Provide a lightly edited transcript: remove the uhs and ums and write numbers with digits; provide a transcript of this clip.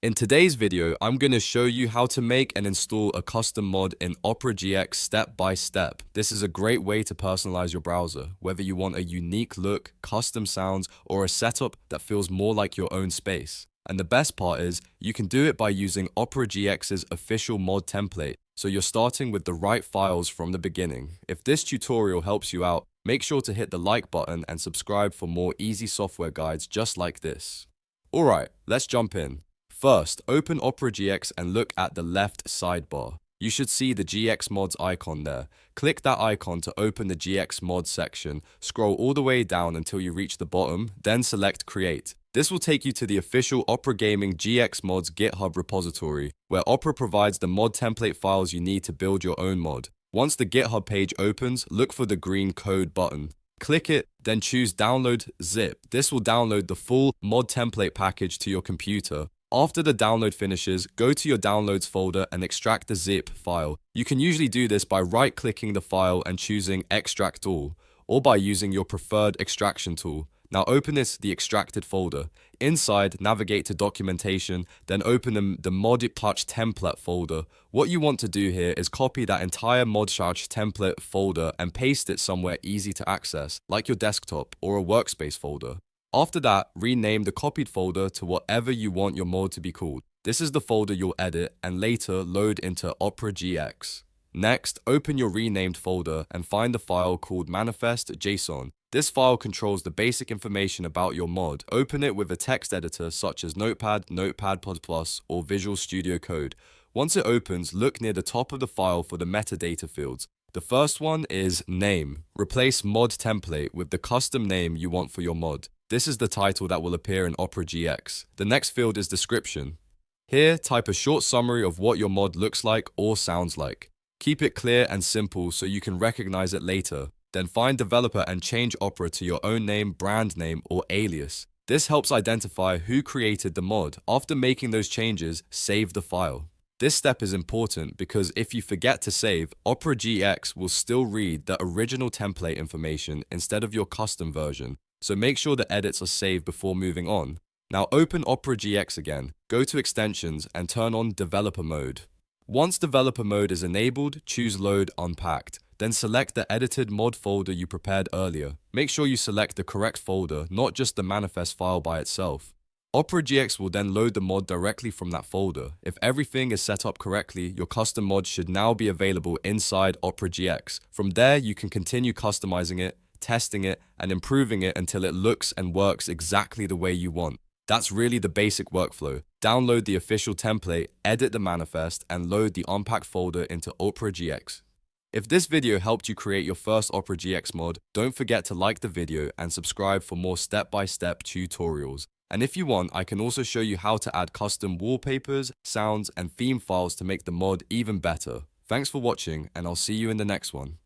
In today's video, I'm going to show you how to make and install a custom mod in Opera GX step by step. This is a great way to personalize your browser, whether you want a unique look, custom sounds, or a setup that feels more like your own space. And the best part is, you can do it by using Opera GX's official mod template, so you're starting with the right files from the beginning. If this tutorial helps you out, make sure to hit the like button and subscribe for more easy software guides just like this. Alright, let's jump in. First, open Opera GX and look at the left sidebar. You should see the GX mods icon there. Click that icon to open the GX mods section. Scroll all the way down until you reach the bottom, then select Create. This will take you to the official Opera Gaming GX Mods GitHub repository, where Opera provides the mod template files you need to build your own mod. Once the GitHub page opens, look for the green code button. Click it, then choose Download Zip. This will download the full mod template package to your computer. After the download finishes, go to your Downloads folder and extract the zip file. You can usually do this by right-clicking the file and choosing Extract All, or by using your preferred extraction tool. Now open the extracted folder. Inside, navigate to Documentation, then open the Mod.Patch template folder. What you want to do here is copy that entire Mod.Patch template folder and paste it somewhere easy to access, like your desktop or a workspace folder. After that, rename the copied folder to whatever you want your mod to be called. This is the folder you'll edit and later load into Opera GX. Next, open your renamed folder and find the file called Manifest.json. This file controls the basic information about your mod. Open it with a text editor such as Notepad, Notepad++, or Visual Studio Code. Once it opens, look near the top of the file for the metadata fields. The first one is Name. Replace Mod Template with the custom name you want for your mod. This is the title that will appear in Opera GX. The next field is Description. Here, type a short summary of what your mod looks like or sounds like. Keep it clear and simple so you can recognize it later. Then find Developer and change Opera to your own name, brand name, or alias. This helps identify who created the mod. After making those changes, save the file. This step is important because if you forget to save, Opera GX will still read the original template information instead of your custom version. So make sure the edits are saved before moving on. Now open Opera GX again, go to Extensions and turn on Developer Mode. Once Developer Mode is enabled, choose Load Unpacked. Then select the edited mod folder you prepared earlier. Make sure you select the correct folder, not just the manifest file by itself. Opera GX will then load the mod directly from that folder. If everything is set up correctly, your custom mod should now be available inside Opera GX. From there, you can continue customizing it, testing it, and improving it until it looks and works exactly the way you want. That's really the basic workflow. Download the official template, edit the manifest, and load the unpacked folder into Opera GX. If this video helped you create your first Opera GX mod, don't forget to like the video and subscribe for more step-by-step tutorials. And if you want, I can also show you how to add custom wallpapers, sounds, and theme files to make the mod even better. Thanks for watching, and I'll see you in the next one.